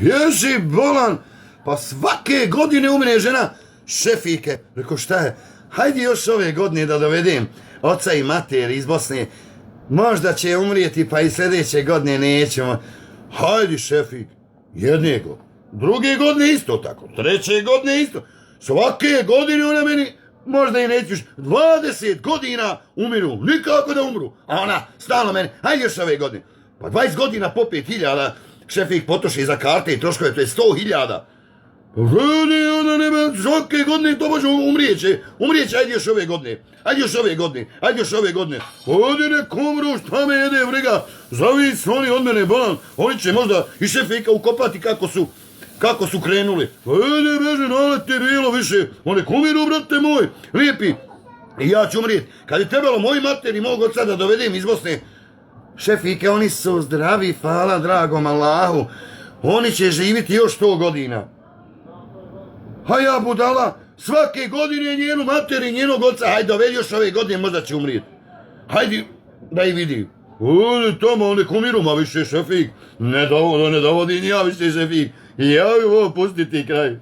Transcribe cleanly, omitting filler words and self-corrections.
Jesi bolan, pa svake godine umre žena Šefike. Rekao, šta je? Hajde još ove godine da dovedem oca i materi iz Bosne. Možda će umrijeti, pa i sljedeće godine nećemo. Hajde, Šefik, jedne godine, druge godine isto tako, treće godine isto. Svake godine ona meni, možda i nećeš, 20 godina umiru, nikako da umru. A ona stalno meni, hajde još ove godine. Pa 20 godina po 5.000, Šefik potroši za karte i troškove, to je 100.000. Radi, ona nema, svake godine to može umrijeće, ajde još ove godine, ajde još ove godine. Ovdje nek umru, šta me jede briga, zavisi oni od mene bolan, oni će možda i Šefika ukopati kako su krenuli. Ajde beže, naleti bilo više, one umiru, brate moj, lijepi. I ja ću umrijeti. Kad je trebalo moji materi, mog oca da dovedem iz Bosne, Šefike, oni su zdravi, hvala dragom Allahu, oni će živjeti još 100 godina. A ja budala, svake godine njenu materi, njenog oca, hajde dovedi još ove godine, možda će umrijeti. Hajde, da i vidi. Ode tamo, nek umiru, ma više Šefik. Ne dovodi ni ja više Šefik. Ja bi ovo pustiti kraj.